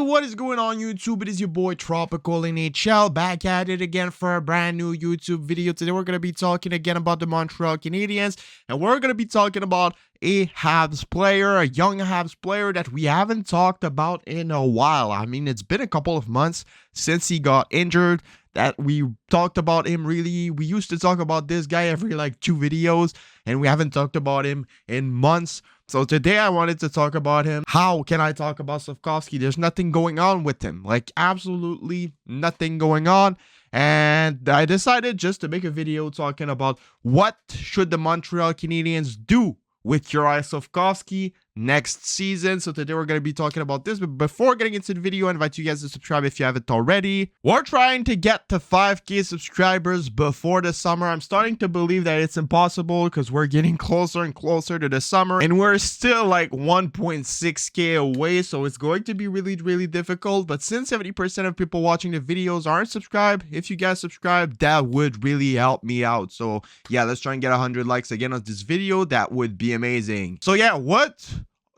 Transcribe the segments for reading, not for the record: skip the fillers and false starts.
what is going on YouTube? It is your boy Tropicalnhl back at it again for a brand new YouTube video. Today we're going to be talking again about the Montreal Canadiens, and we're going to be talking about a Habs player, a young Habs player that we haven't talked about in a while. I mean, it's been a couple of months since he got injured that we talked about him. Really, we used to talk about this guy every like 2 videos, and we haven't talked about him in months. So today I wanted to talk about him. How can I talk about Slafkovsky? There's nothing going on with him, like absolutely nothing going on. And I decided just to make a video talking about what should the Montreal Canadiens do with Juraj Slafkovsky next season. So today we're going to be talking about this, but before getting into the video, I invite you guys to subscribe if you haven't already. We're trying to get to 5K subscribers before the summer. I'm starting to believe that it's impossible because we're getting closer and closer to the summer, and we're still like 1.6K away, so it's going to be really difficult. But since 70% of people watching the videos aren't subscribed, if you guys subscribe, that would really help me out. So yeah, let's try and get 100 likes again on this video. That would be amazing. So yeah, what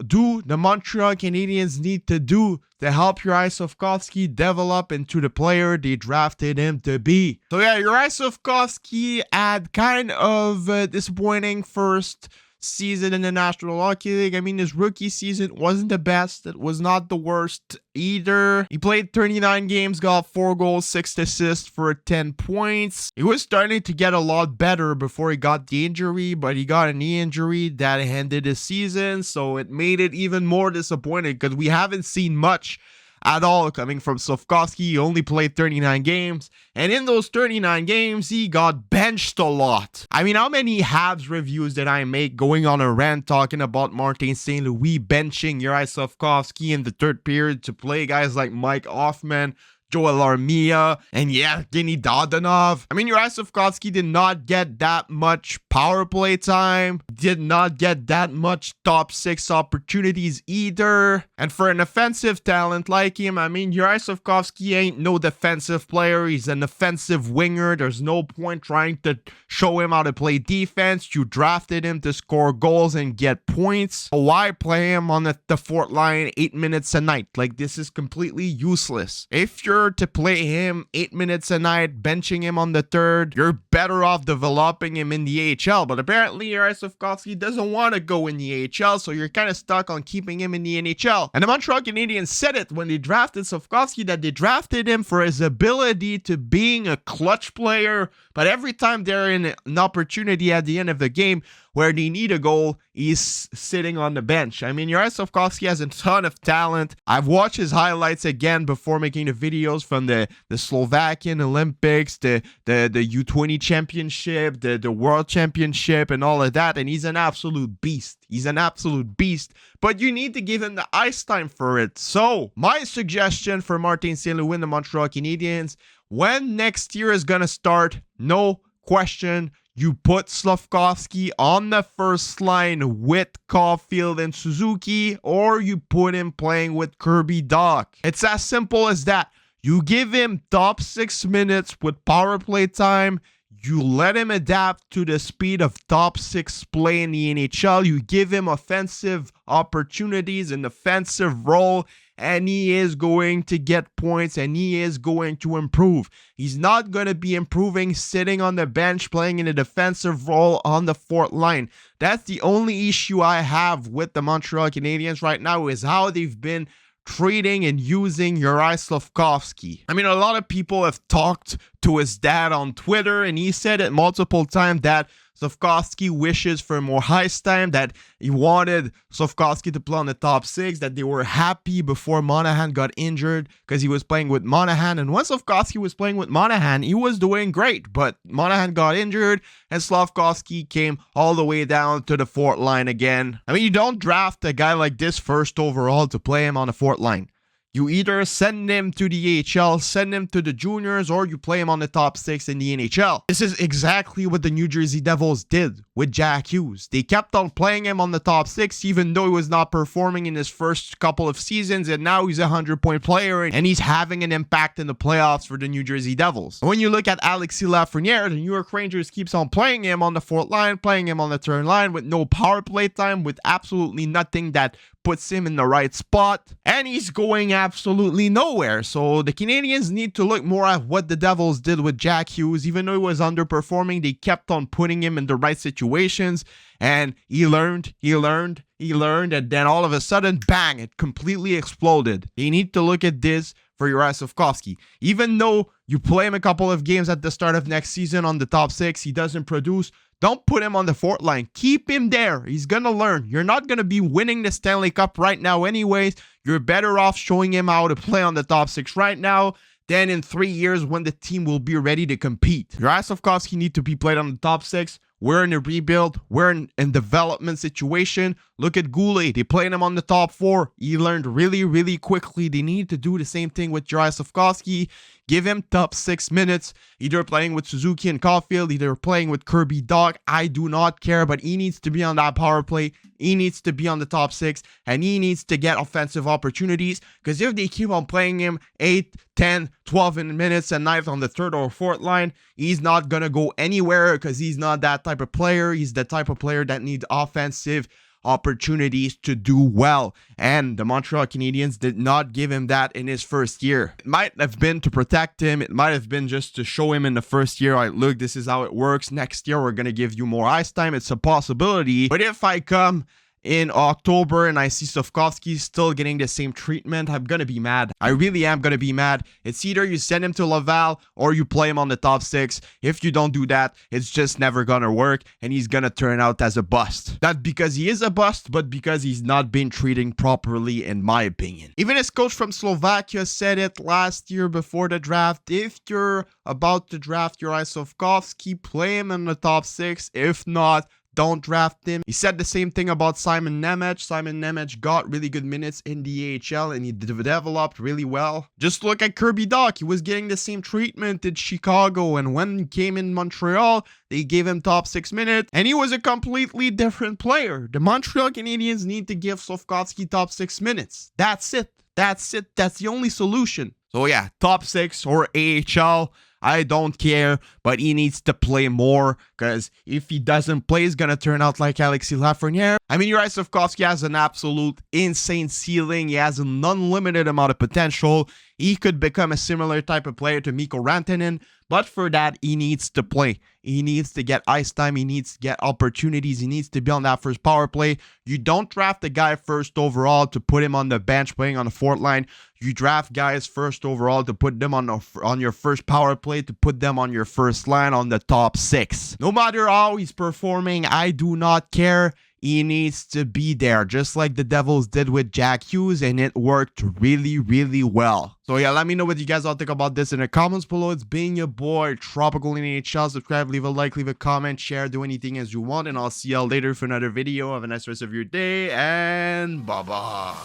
do the Montreal Canadiens need to do to help Juraj Slafkovsky develop into the player they drafted him to be? So yeah, Juraj Slafkovsky had kind of a disappointing first season in the National Hockey League. I mean, his rookie season wasn't the best. It was not the worst either. He played 39 games, got 4 goals, 6 assists for 10 points. He was starting to get a lot better before he got the injury, but he got a knee injury that ended his season, so it made it even more disappointing because we haven't seen much at all coming from Slafkovsky. He only played 39 games, and in those 39 games, he got benched a lot. I mean, how many Habs reviews did I make going on a rant talking about Martin St. Louis benching Juraj Slafkovsky in the third period to play guys like Mike Hoffman, Joel Armia, and yeah, Evgeny Dadonov. I mean, Juraj Slafkovsky did not get that much power play time, did not get that much top 6 opportunities either. And for an offensive talent like him, I mean, Juraj Slafkovsky ain't no defensive player. He's an offensive winger. There's no point trying to show him how to play defense. You drafted him to score goals and get points. So why play him on the fourth line 8 minutes a night? Like, this is completely useless. If you're to play him 8 minutes a night, benching him on the third, you're better off developing him in the AHL. But apparently Juraj Slafkovsky doesn't want to go in the AHL, so you're kind of stuck on keeping him in the NHL. And the Montreal Canadiens said it when they drafted Slafkovsky, that they drafted him for his ability to being a clutch player, but every time they're in an opportunity at the end of the game where they need a goal, he's sitting on the bench. I mean, Juraj Slafkovsky has a ton of talent. I've watched his highlights again before making the videos from the Slovakian Olympics, the U20 championship, the World Championship, and all of that, and he's an absolute beast. He's an absolute beast, but you need to give him the ice time for it. So, my suggestion for Martin St. Louis and the Montreal Canadiens, when next year is gonna start, no question, you put Slafkovsky on the first line with Caulfield and Suzuki, or you put him playing with Kirby Dach. It's as simple as that. You give him top 6 minutes with power play time. You let him adapt to the speed of top 6 play in the NHL. You give him offensive opportunities, an offensive role, and he is going to get points, and he is going to improve. He's not going to be improving sitting on the bench playing in a defensive role on the fourth line. That's the only issue I have with the Montreal Canadiens right now, is how they've been treating and using Juraj Slafkovsky. I mean, a lot of people have talked to his dad on Twitter, and he said it multiple times that Slafkovsky wishes for more ice time, that he wanted Slafkovsky to play on the top 6, that they were happy before Monahan got injured because he was playing with Monahan. And when Slafkovsky was playing with Monahan, he was doing great, but Monahan got injured and Slafkovsky came all the way down to the fourth line again. I mean, you don't draft a guy like this first overall to play him on the fourth line. You either send him to the AHL, send him to the juniors, or you play him on the top 6 in the NHL. This is exactly what the New Jersey Devils did with Jack Hughes. They kept on playing him on the top 6, even though he was not performing in his first couple of seasons, and now he's a 100-point player, and he's having an impact in the playoffs for the New Jersey Devils. When you look at Alexis Lafreniere, the New York Rangers keeps on playing him on the fourth line, playing him on the third line with no power play time, with absolutely nothing that puts him in the right spot, and he's going absolutely nowhere. So the Canadiens need to look more at what the Devils did with Jack Hughes. Even though he was underperforming, they kept on putting him in the right situations, and he learned, and then all of a sudden, bang, it completely exploded. They need to look at this for Juraj Slafkovsky. Even though you play him a couple of games at the start of next season on the top 6, he doesn't produce. Don't put him on the fourth line. Keep him there. He's going to learn. You're not going to be winning the Stanley Cup right now anyways. You're better off showing him how to play on the top 6 right now than in 3 years when the team will be ready to compete. Juraj Slafkovsky needs to be played on the top 6. We're in a rebuild. We're in development situation. Look at Goulet. They played him on the top 4. He learned really quickly. They need to do the same thing with Juraj Slafkovsky. Give him top 6 minutes. Either playing with Suzuki and Caulfield, either playing with Kirby Dach. I do not care, but he needs to be on that power play. He needs to be on the top 6, and he needs to get offensive opportunities, because if they keep on playing him 8, 10, 12 minutes a night on the third or fourth line, he's not going to go anywhere, because he's not that type of player. He's the type of player that needs offensive opportunities to do well, and the Montreal Canadiens did not give him that in his first year. It might have been to protect him. It might have been just to show him in the first year, like, look, this is how it works. Next year, we're going to give you more ice time. It's a possibility. But if I come in October and I see Slafkovsky still getting the same treatment, I'm going to be mad. I really am going to be mad. It's either you send him to Laval or you play him on the top 6. If you don't do that, it's just never going to work, and he's going to turn out as a bust. Not because he is a bust, but because he's not been treated properly, in my opinion. Even his coach from Slovakia said it last year before the draft. If you're about to draft Juraj Slafkovsky, play him in the top 6. If not, don't draft him. He said the same thing about Simon Nemec. Simon Nemec got really good minutes in the AHL, and he developed really well. Just look at Kirby Dach. He was getting the same treatment in Chicago, and when he came in Montreal, they gave him top 6 minutes, and he was a completely different player. The Montreal Canadiens need to give Slafkovsky top 6 minutes. That's it. That's it. That's the only solution. So yeah, top 6 or AHL, I don't care, but he needs to play more, because if he doesn't play, he's going to turn out like Alexis Lafreniere. I mean, Juraj Slafkovsky has an absolute insane ceiling. He has an unlimited amount of potential. He could become a similar type of player to Mikko Rantanen, but for that, he needs to play. He needs to get ice time. He needs to get opportunities. He needs to be on that first power play. You don't draft a guy first overall to put him on the bench playing on the fourth line. You draft guys first overall to put them on your first power play, to put them on your first line on the top 6. No matter how he's performing, I do not care. He needs to be there, just like the Devils did with Jack Hughes, and it worked really well. So yeah, let me know what you guys all think about this in the comments below. It's been your boy, Tropicalnhl. Subscribe, leave a like, leave a comment, share, do anything as you want, and I'll see y'all later for another video. Have a nice rest of your day, and bye-bye.